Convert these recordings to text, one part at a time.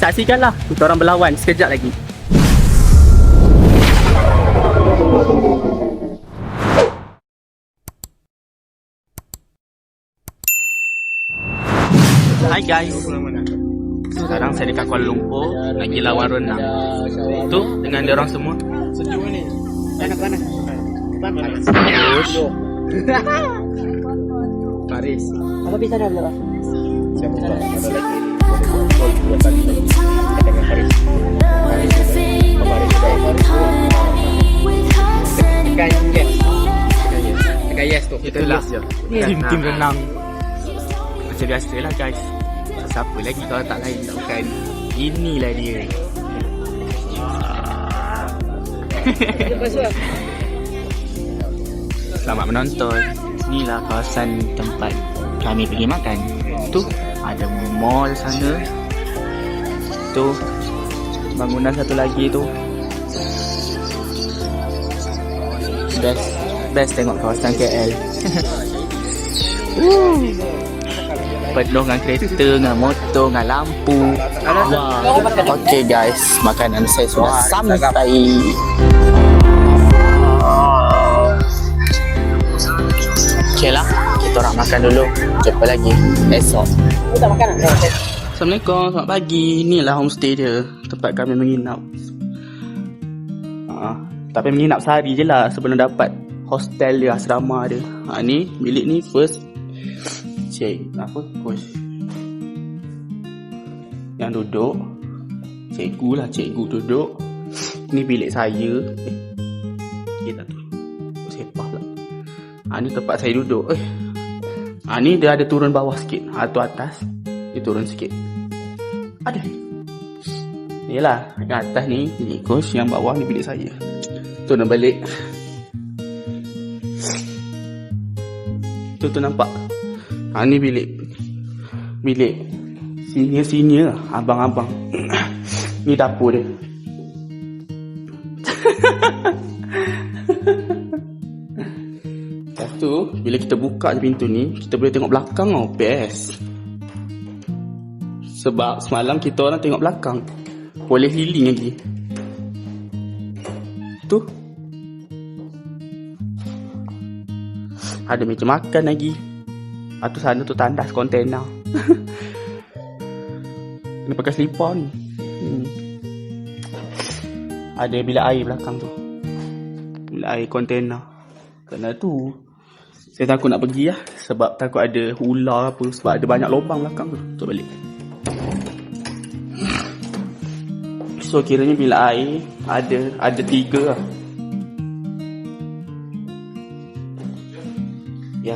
saksikanlah kita orang berlawan sekejap lagi. Hai guys, sekarang saya dekat Kuala Lumpur lagi lawan renang. Tu dengan dia orang semua. Sejuk ni. Panas. Paris. Apa bisa dah berapa? Siapa tahu ada lagi gol 2 kali dengan Paris. Tekan yes tu. Itulah Yes je. tim renang. Macam biasa lah guys. Siapa lagi kalau tak lain bukan inilah dia. Selamat menonton. Inilah kawasan tempat kami pergi makan. Tu ada mall sana. Tu bangunan satu lagi tu. Best tengok kawasan KL. Penuh dengan kereta, dengan motor, dengan lampu. Wow. Okay guys, makanan saya sudah sampai. Okay lah, kita orang makan dulu. Jumpa lagi esok. Kita makan nak. Assalamualaikum, selamat pagi. Inilah homestay dia, tempat kami menginap. Tapi menginap sehari je lah sebelum dapat hostel dia, asrama dia. Ni bilik ni first coach yang duduk. Cikgu duduk. Ni bilik saya. Kita tu sepah lah. Ni tempat saya duduk. Ni dia ada turun bawah sikit. Tu atas dia turun sikit. Ada. Yalah, kat atas ni bilik coach, yang bawah ni bilik saya. Tu nak balik. Tu nampak. Ni bilik senior, abang-abang. Ni dapur dia. Lepas tu, bila kita buka je pintu ni, kita boleh tengok belakang tau. Best. Sebab semalam kita orang tengok belakang. Boleh healing lagi. Tu. Ada meja makan lagi. Tu sana tu tandas kontena. Kena pakai selipar ni. Ada bilik air belakang tu. Bilik air kontena. Kerana tu saya takut nak pergi lah. Sebab takut ada ular apa. Sebab ada banyak lubang belakang tu. Tu balik. So kiranya bilik air ada 3 lah. Ya.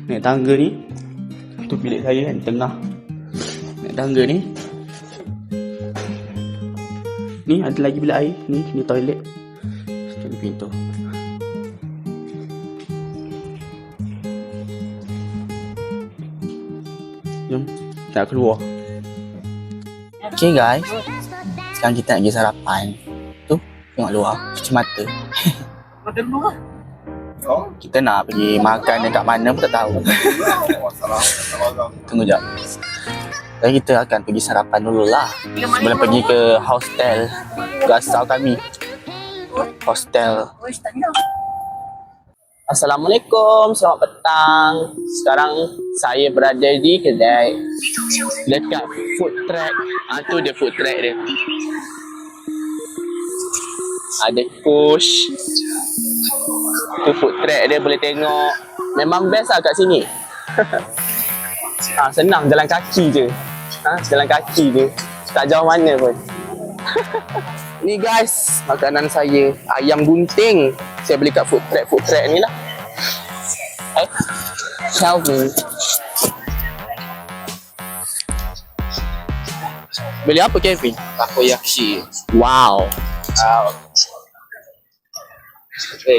Naik tangga ni. Tu bilik saya kan tengah. Naik tangga ni. Ni ada lagi bilik air. Ni toilet. Situ ni pintu. Jom kita keluar. Okay guys, sekarang kita nak pergi sarapan. Tu tengok luar, cuci mata. Kita nak pergi makan dekat mana pun tak tahu. Tunggu jap. Jadi kita akan pergi sarapan dulu lah sebelum pergi ke hostel asal kami. Hostel. Assalamualaikum, selamat petang. Sekarang saya berada di kedai dekat food track. Tu dia food track dia. Ada push. Tu food track dia, boleh tengok. Memang best lah kat sini. Senang jalan kaki je. Jalan kaki je. Tak jauh mana pun. Ni guys, makanan saya. Ayam gunting. Saya beli kat food track ni lah. Help me. Beli apa Kevin? Takoyaki. Wow.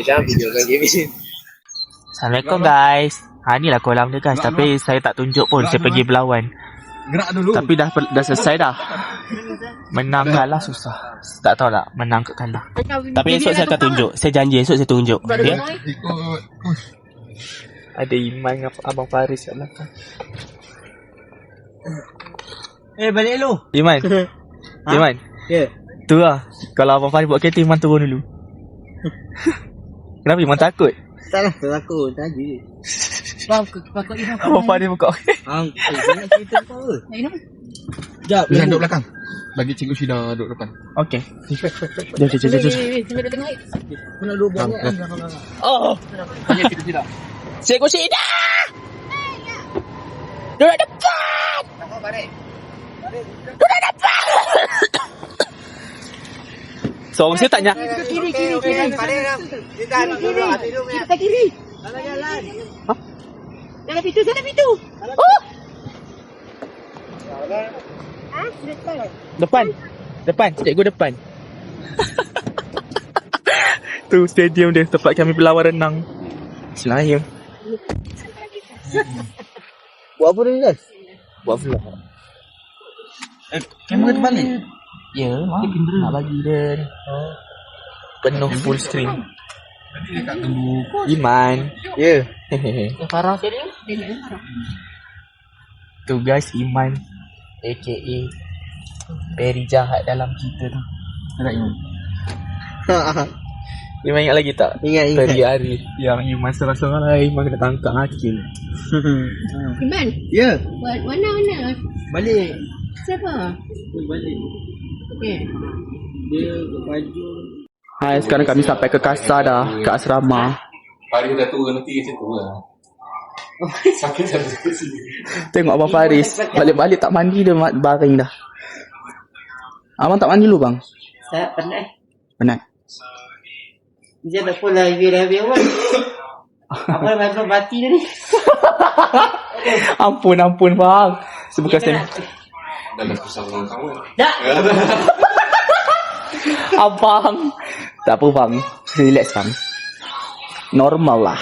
Jangan video dengan Kevin. Assalamualaikum guys. Ni lah kolam dia guys. Tapi saya tak tunjuk pun. Saya pergi berlawan. Gerak dulu. Tapi dah selesai dah. Menang kalah susah. Tak tahu tak menang ke kalah. Tapi esok saya akan tunjuk. Saya janji esok saya tunjuk. Ya? Ada Iman dengan Abang Faris kat belakang. Balik lu. Iman. Iman. Ya. Tu lah. Kalau Abang Farid buat kereta, Iman turun dulu. Kenapa Iman takut? Tak lah, takut. Tadi. Bang, pakut ni. Abang Farid buka. Bang, nak cerita apa? Sekejap. Jangan duduk belakang. Bagi Cikgu Syida duduk depan. Okey. Jom. Sambil tengah air. Nak duduk buat ni. Oh. Bagi Cikgu Syida. Cikgu Syida. Duduk depan. Duduk depan. Seorang saya tanya. Kiri. Kita kiri. Jalan. Hah? Sana pintu. Oh. Depan. Depan. Cikgu depan. Tu stadium dia, tempat kami berlawan renang. Selayang. Buat apa ni, guys? Buat vlog. Kamera terbalik. Ya, nak bagi dia ni. Penuh full screen. Iman. Ya. Hehehe. Farah tadi. Tu guys, Iman AKA very jahat dalam cerita tu. Ada Iman. Iman ingat lagi tak? Ingat. Tadi hari yang Iman serang-serang lah, Iman kena tangkap hakim. Iman, Ya. mana? Balik. Siapa? Balik. Okey. Dia baju. Hai, sekarang kami sampai ke Kasar dah. Ke asrama. Faris dah tua nanti macam tu lah. Sakit satu sini. Tengok Abang Faris. Balik-balik tak mandi dia baring dah. Abang tak mandi dulu bang? Saya penat. Penat. Dia dah pula heavy awal. Apa macam mati tadi? Ampun bang. Sebukan saya. Dah kusang orang kawan. Tak. Abang. Tak apa bang. Relax bang. Normal lah.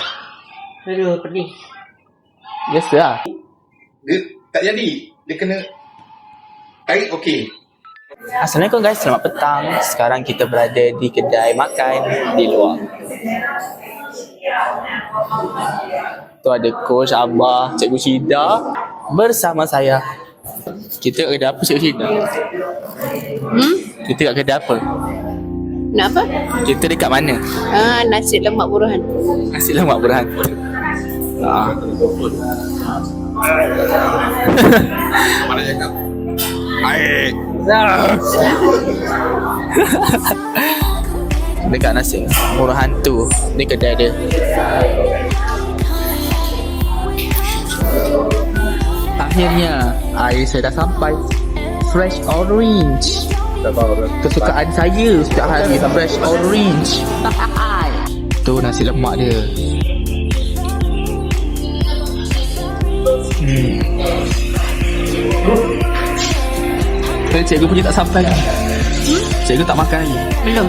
Aduh, pening. Biasa lah. Dia tak jadi. Dia kena air okey. Assalamualaikum guys, selamat petang. Sekarang kita berada di kedai makan di luar. Tu ada coach Abah, Cikgu Syida bersama saya. Kita kat kedai apa Cikgu Syida? Kita kat kedai apa? Nak apa? Kita dekat mana? Nasi lemak buruhan. Nasi lemak Burhan. Mana cakap? Air. Dekat nasi Burhan tu, ni kedai dia. Akhirnya air saya dah sampai. Fresh orange. Kesukaan saya setiap hari. Fresh orange. Tu nasi lemak dia. Cikgu punya tak sampai lagi. Cikgu tak makan lagi. Belum.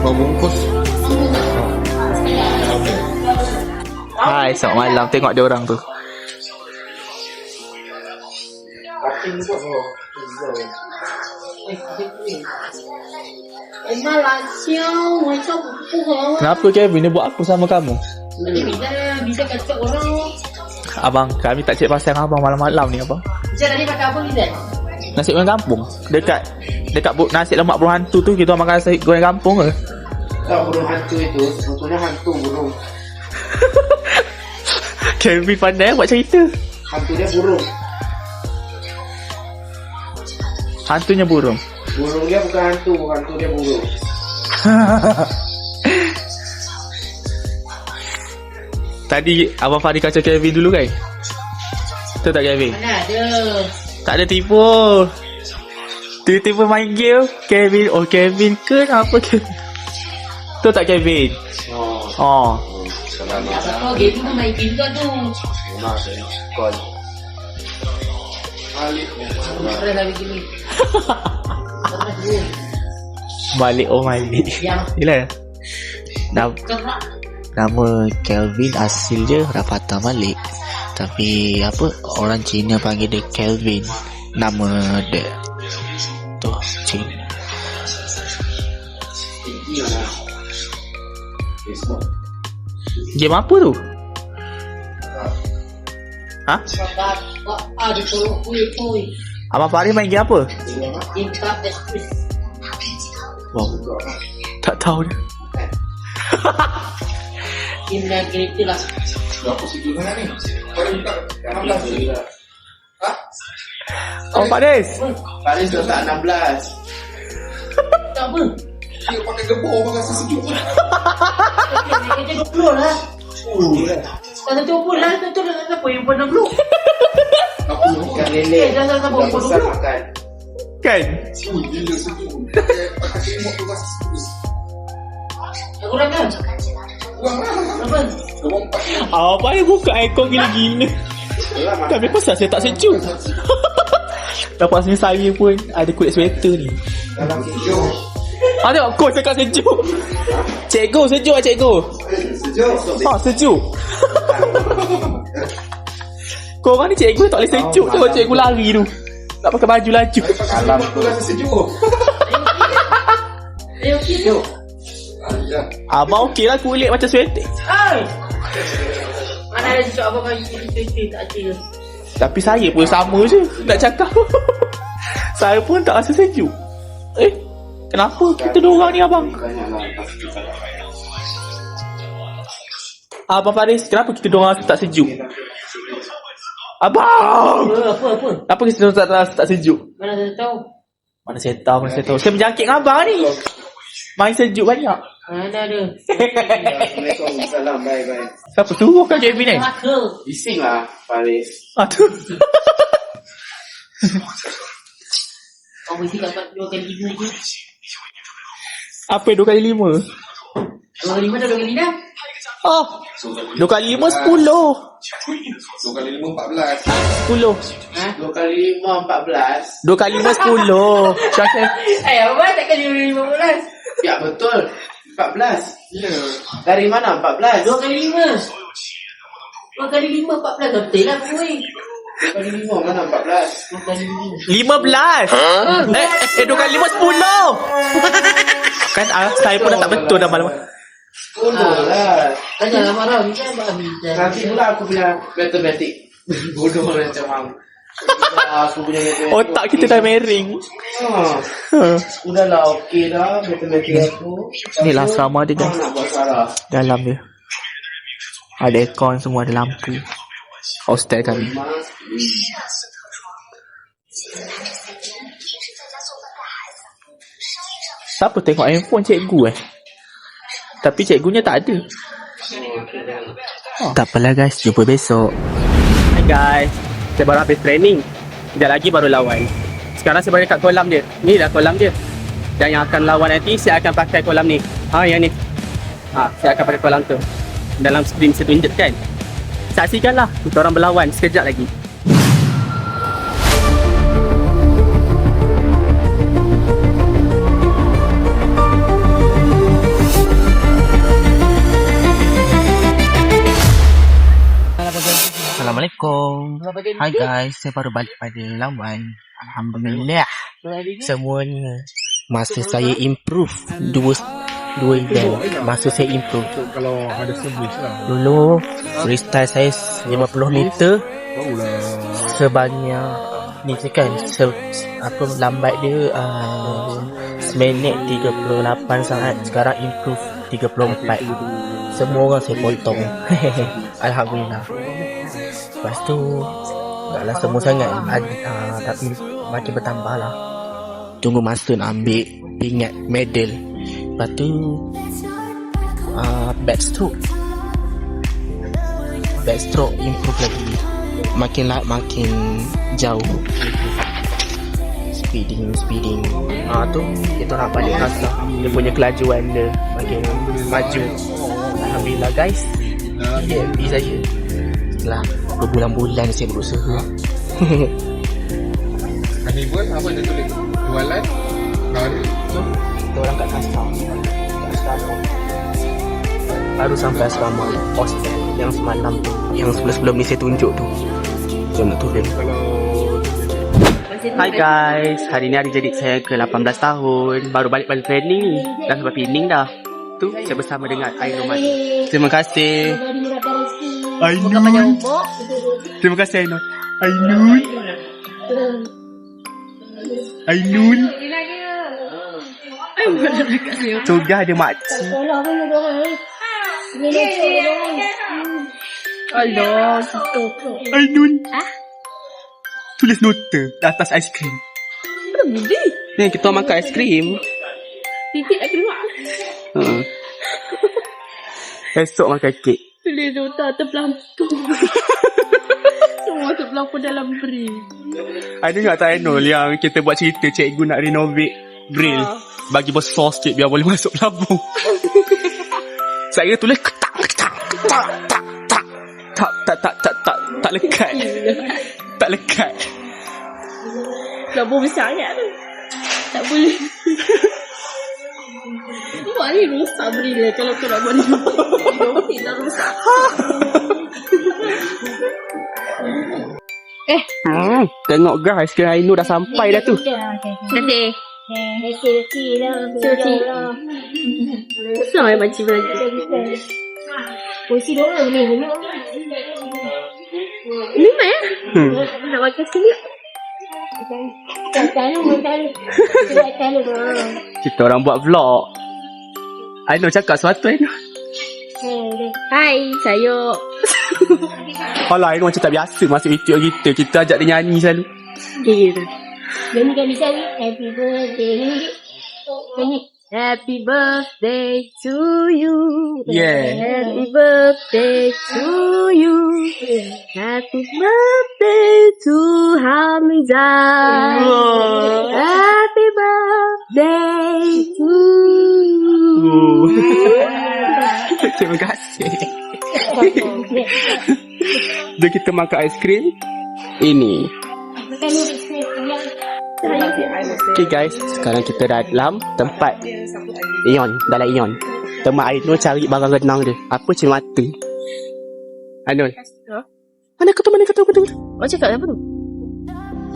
Kau bungkus. Hai, selamat malam. Tengok dia orang tu. Malaysia, macam apa? Kenapa Kevin dia buat apa sama kamu? Bisa kacau orang. Abang, kami tak cek pasal abang malam-malam ni abang. Bisa tadi makan apa kita? Nasi goreng kampung. Dekat nasi lemak burung hantu tu kita makan nasi goreng kampung ke? Tak, burung hantu itu sebetulnya hantu burung. Kevin pandai buat cerita. Hantu dia burung. Hantunya burung. Burung dia bukan hantu dia burung. Tadi Abang Farid kacau Kevin dulu kan? Betul tak Kevin? Mana ada? Tak ada tipu. Tiba-tiba main game Kevin kenapa Kevin? Betul tak Kevin? Oh. Apa game tu main game juga tu. Ada lagi gini. Balik Yang Yelah. kerak. Nama Kelvin asal dia Rafatah Malik. Tapi apa orang Cina panggil dia Kelvin. Nama dia tu Cina. Game apa tu? Ha? Ada tolong kuih tu. Abang Faris main game apa? Cinta ekspres. Wow. Tak tahu dia. Cinta kereta lah. Berapa situ sana ni? Kau dah buka 16 je. Ha? Abang Faris. Paling tu tak 16. Tak apa. Dia pakai gebor pun rasa sejuk. Kerja 20 lah. Kalau 20 lah, tu dah siapa yang pernah 60? Ikan lele. Dah siapa Dah yang besar pernah 20? makan. Kan? Gila sejuk. Pakai selimut tu rasa sejuk. Aku dah kan? Kurang lah. Apa? Gebor 4 ni. Abang Faris buka aircon gila-gila. Tapi pasal saya tak sejuk. Lepas ni saya pun ada kulit sweater ni. Dalam sejuk. Tengok kau cakap sejuk. Cikgu sejuk lah cikgu. Sejuk. Sejuk. Korang ni cikgu tak boleh sejuk. Tengok cikgu lari tu. Tak pakai baju laju. Alam tu rasa sejuk. Okey tu. Ya. Abang okey lah kulit macam sweater. Hai. Mana ada cakap abang kau cerita tak ada. Tapi saya pun sama je nak cakap. Saya pun tak rasa sejuk. Kenapa kita dua orang ni abang? Abang Faris, kenapa kita dua orang rasa tak sejuk? Abang! Apa? Kenapa kita dua orang tak sejuk? Mana saya tahu? Mana saya tahu. Saya berjangkit dengan abang ni. Main sejuk banyak. Mana ada? Assalamualaikum. Salam. Bye. Siapa suruh kan Kevin ni? Maka. Bising lah Faris. Tu. Kau mesti dapat 2 kali 5 je. Apa 2 kali 5? 2 kali 5 dah 2 kali 6. 2 kali 5 10. 2 kali 5 14. 10. 2 kali 5 14. 2 kali 5 10. Syakir. Abang tak kali 15. Ya betul. 14. Ya. Dari mana 14? 2 kali 5. 2 kali 5 14 betul lah kuih. 2 kali 5 mana 14? 2 kali 5. 15. 2 kali 5 10. Kan saya pun dah tak betul dah malam. 10 lah. Kan jangan marah ni kan Abang Abang. Nanti pula aku bilang matematik. Bodoh macam mam. Aku punya matematik. Otak kita dah mering. Udahlah okey dah matematik aku. Inilah asrama dia guys. Nak buat sarah. Dalam dia ada aircon, semua ada lampu. Hostel kami. Siapa tengok handphone cikgu Tapi cikgunya tak ada. Tak apalah guys, jumpa besok. Hai guys, saya baru habis training. Sekejap lagi baru lawan. Sekarang saya berada kat kolam dia. Ni dah kolam dia. Dan yang akan lawan nanti, saya akan pakai kolam ni. Yang ni. Saya akan pakai kolam tu. Dalam skrin saya tunjuk kan. Saksikanlah kita orang berlawan sekejap lagi. Assalamualaikum. Hai guys, saya baru balik pada lawan. Alhamdulillah. Semuanya masa saya improve dua event. Masa saya improve. Kalau ada servis lah. Dulu freestyle saya 50 meter sebanyak ni kan lambat dia seminit 38 saat. Sekarang improve 34. Semua orang saya potong. Alhamdulillah. Lepas tu taklah semua sangat tapi makin bertambah lah. Tunggu masa nak ambil pingat medal. Lepas tu backstroke improve lagi. Makin jauh. Speeding. Tu kita nak balik rasa dia punya kelajuan dia makin maju. Alhamdulillah guys. Happy saya. Setelah berbulan-bulan saya berusaha. Carnival apa dia tulis? Jualan baru. Kita orang kat asrama. Baru sampai asrama hostel yang semalam tu, yang sebelum ni saya tunjuk tu. Jom nak turun. Hai guys, hari ni hari jadi saya ke 18 tahun. Baru balik pada training ni. Dah sampai pinning dah. Tu saya bersama dengan Air Roman. Terima kasih. Semoga dimurahkan rezeki. Bukan panjang umur. Terima kasih Ainul. Ainul. Ainul. Cogah dia makcik. Alah, gitu. Ainul. Tulis nota atas aiskrim. Budi. Ni kita makan aiskrim. Titik nak keluar. Esok makan kek. Tulis nota terpelampung. Semua terpelampung dalam beri. Ada tak Ainul yang kita buat cerita cikgu nak renovate grill. Bagi besar sikit biar boleh masuk pelampung. Saya tulis ketak ketak tak lekat. Tak lekat. Pelampung besar sangat tu. Tak boleh. Buat ni rusak beri lah kalau kau nak buat ni. Dia dah rusak. Tengok guys, kira Ainul dah sampai dah tu. Nanti. Susah ya makcik belajar. Puisi doang ni. Ni mana ya? Nak makan sekali. Kita orang buat vlog. Ainul cakap sesuatu Ainul. Hai, saya. Alah Ainul macam tak biasa masuk video kita. Kita ajak dia nyanyi selalu. Gitu. Nyanyi kan bisa ni. Happy birthday. Nyanyi. Happy birthday to you. Yeah. Happy birthday to you. Happy birthday to Hamzah. Happy birthday to you. Terima kasih. Jom kita makan aiskrim. Ini. Okay guys, sekarang kita dah dalam tempat Ion, dalam Ion. Teman Ainul cari barang renang dia. Apa cermata? Ainul. Mana kata? Oh, cakap apa tu?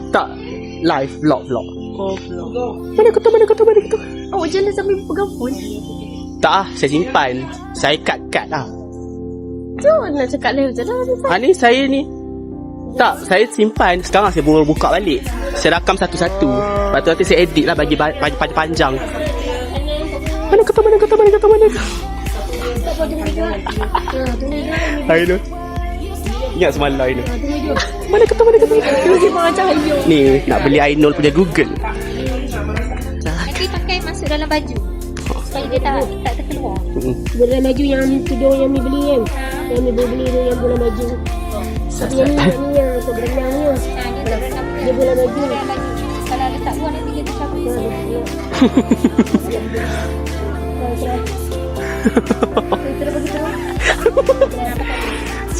Tak, live vlog. Oh, vlog. Mana kata? Oh, jangan sambil pegang phone. Tak, saya simpan. Saya cut lah. Jangan nak cakap lain macam mana. Ni saya ni. Tak, saya simpan. Sekarang saya baru buka balik. Saya rakam satu-satu. Lepas tu nanti saya edit lah bagi panjang. Mana kata? Ainul. Ingat semalam Ainul. Mana kata? Ni, nak beli Ainul punya Google. Nanti pakai masuk dalam baju supaya dia tak terkeluar. Bulan baju yang tudung yang ni beli kan. Yang ni beli tu yang bulan baju. Tapi yang ni yang sebenarnya ni. Dia bulan baju. Kalau letak buah nanti dia tercabut.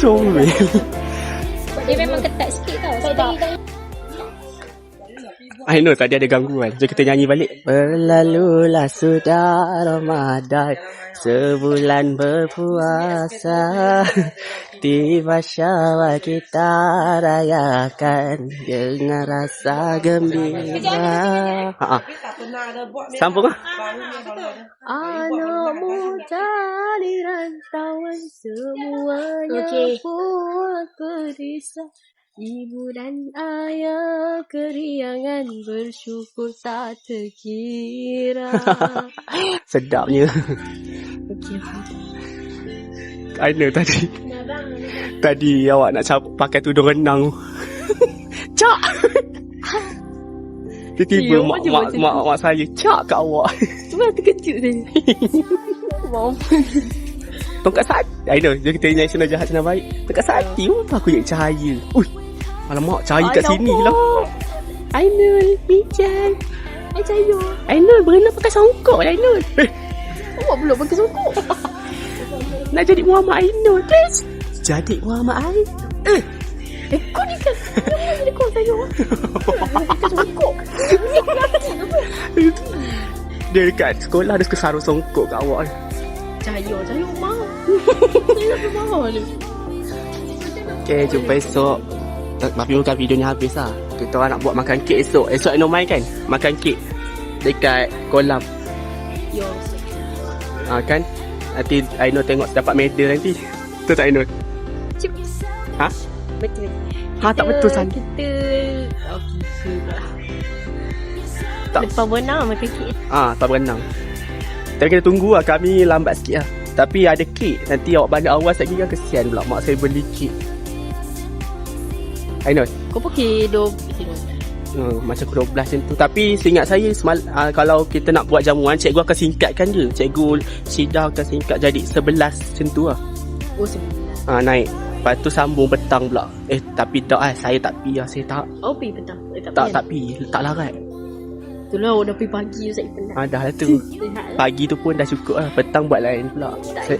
Comel. Dia memang ketat sikit tau. Sebab Ainul tadi ada gangguan. Jom kita nyanyi balik. Berlalulah sudah Ramadan, sebulan berpuasa. Tiba syawal kita rayakan dengan rasa gembira. Sambung lah. Anak muda di rantauan semuanya pun gelisah. Ibu dan ayah keriangan bersyukur tak terkira. Sedapnya. Okey. Ainul tadi awak nak pakai tudung renang. Cak. Tiba-tiba mak saya cak kat awak. Cuma terkejut saya. Wow. Tongkat sati. Ainul, jom kita nyanyi senang jahat senang baik. Tongkat sati apa aku ingat cahaya. Ui. Alamak, cahaya kat sini lah. Ainul, bijan. Ai saya. Ainul berenang pakai songkok Ainul. Awak belum pakai songkok. Nak jadi Muhammad Ainul, please. Jadi Muhammad Ainul. Kau ni kan. Jangan kau saya. Pakai songkok. Dia dekat sekolah dia suka sarung songkok kat awak. Cahaya mahal. Saya lebih mahal ni. Okay, jumpa esok. Tapi bukan video ni habis lah. Kita orang nak buat makan kek esok. Esok Ainul main kan? Makan kek dekat kolam. Yo. Kan? Nanti Ainul tengok dapat medal nanti. Betul tak Ainul? Cip. Ha? Betul. Ha, tak betul sana. Kita okey lah. Tak. Lepas berenang makan kek. Tak berenang. Tapi kita tunggu lah. Kami lambat sikit lah. Tapi ada kek. Nanti awak balik awal lagi kan kesian pula. Mak saya beli kek. Ainul. Kau pergi 12. Macam pukul 12 macam tu. Tapi seingat saya kalau kita nak buat jamuan, cikgu akan singkatkan je. Cikgu Syida akan singkat jadi 11 macam tu lah. Oh, sebenarnya. Naik. Lepas tu sambung petang pula. Tapi tak saya tak pi lah. Saya tak. Oh, pergi petang. Tak pi. Tak larat. Itulah orang dah pergi pagi saya penat. Dah lah tu. Pagi tu pun dah cukup lah. Petang buat lain pula.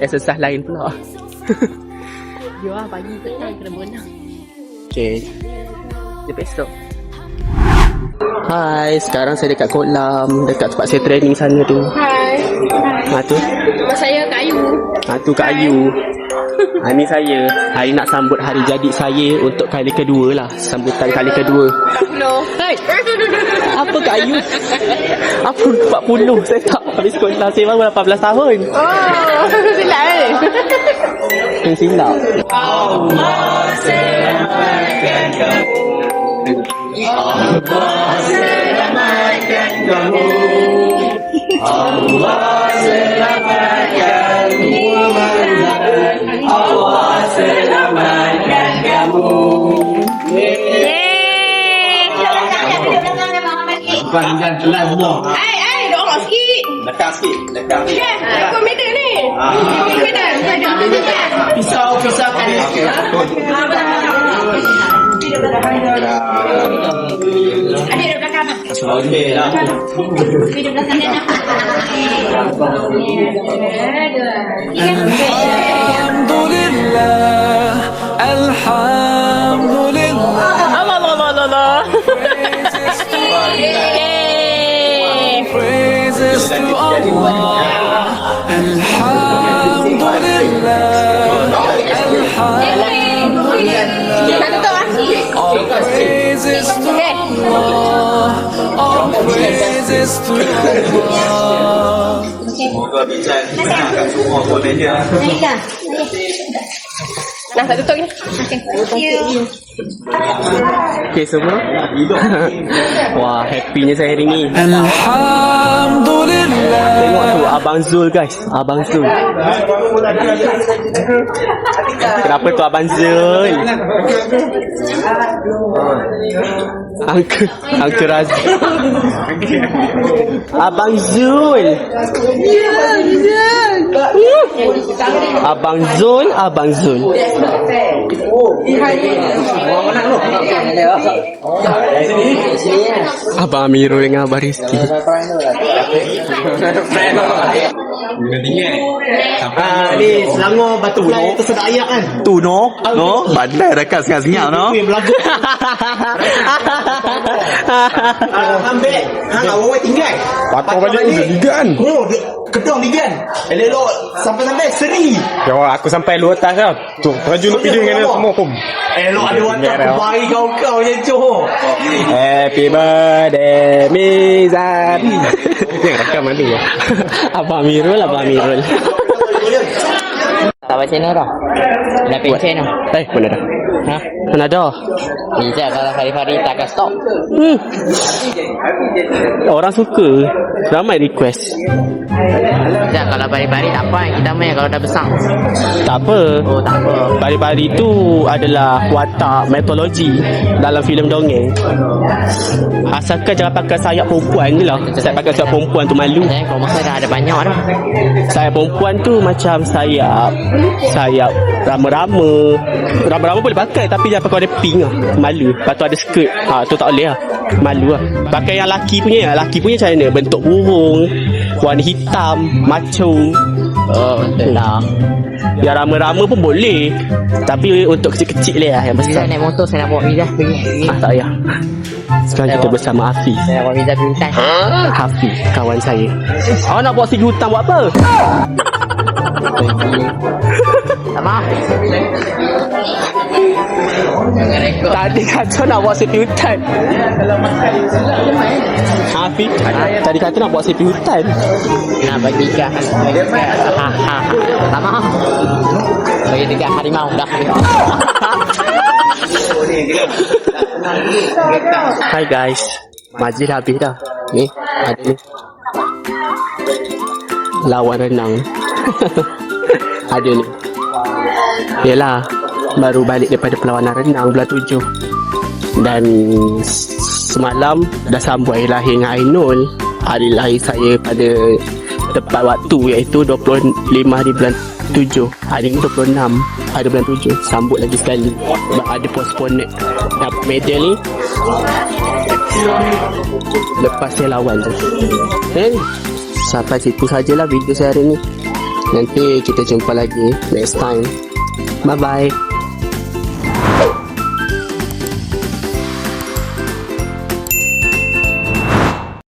Exercise lain pula. Ya lah, pagi petang kena berenang. Okay. Dia besok. Hai, sekarang saya dekat kolam. Dekat tempat saya training sana tu. Hai. Tu. Saya kayu. Tu Kak Ayu. Ni saya. Hari nak sambut hari jadi saya untuk kali kedua lah. Sambutan kali kedua. 40. Hai. Apa Kak Ayu? Apa 40? Saya tak habis sekolah. Saya baru 18 tahun. Oh, silap Yang silap. Jangan telan semua. Dorang sikit. Dekat sikit. Kau meter ni. Pisau kan. Adik di belakang. Okey lah. Di belakang dia nak. Allah. Praises to Allah. Alhamdulillah. All praises to Allah. All praises to Allah. Moga bincang kat semua buat meja. Nah, tak tutup ni. Okay semua. Wah, happynya saya hari ni. Alhamdulillah. Tengok tu Abang Zul guys. Abang Zul. Kenapa tu Abang Zul? Uncle Razif. Abang Zul. Abang Zul. Abang Amirul dengan Abang Rizky. Ni Selangor Batu Fly tersedak ayak kan. Tu no. Bandai dekat senyap no. Itu yang berlagu. Ambil. Awak tinggal. Patut balik ligan. Oh, kedong ligan. Elok sampai seri. Ya aku sampai luar atas dah. Tu terjun nak pergi dengan semua pun. Elok ada watak bayi kau je Johor. Happy birthday Mizan. Yang rakam mana ya? Abang Amirul. Tak baca channel dah. Dah pencen dah. Mana dah? Ha? Mana dah? Bisa kalau hari-hari tak akan stop. Orang suka. Ramai request. Bisa kalau hari-hari tak apa, kita main kalau dah besar. Tak apa. Oh, tak apa. Bari-bari tu adalah watak mitologi dalam filem dongeng. Asalkan jangan pakai sayap perempuan je lah. Saya pakai sayap perempuan tu malu. Kalau masa dah ada banyak dah. Sayap perempuan tu macam sayap rama-rama. Rama-rama boleh pakai tapi jangan pakai ada pink lah. Malu. Lepas tu ada skirt. Tu tak boleh lah. Malu lah. Pakai yang laki punya. Laki punya macam mana? Bentuk burung, warna hitam, macho. Betul lah. Yang rama-rama pun boleh. Tapi untuk kecil-kecil lah yang Bisa besar. naik motor, saya nak bawa Miza pergi. Tak payah. Sekarang kita bersama Hafiz. Saya nak bawa Miza pergi hutan. Hafiz, kawan saya. Awak nak bawa pergi hutan buat apa? Tak maaf. Tadi kata nak bawa saya pergi hutan. Hafiz, tadi kata nak bawa saya pergi hutan. Nak bagi ikan. Tak maaf. Bagi dekat harimau dah. Hai guys. Majlis dah habis dah. Ni, ada ni. Lawan renang. Ada ni. Yelah, baru balik daripada perlawanan renang bulan 7. Dan semalam dah sambut hari lahir dengan Ainul. Hari lahir saya pada tepat waktu iaitu 25 hari bulan 7. Hari ni 26 hari bulan 7. Sambut lagi sekali. Sebab ada postpone dapat medal ni lepas saya lawan tu. Sampai situ sajalah video saya hari ni. Nanti kita jumpa lagi next time. Bye bye.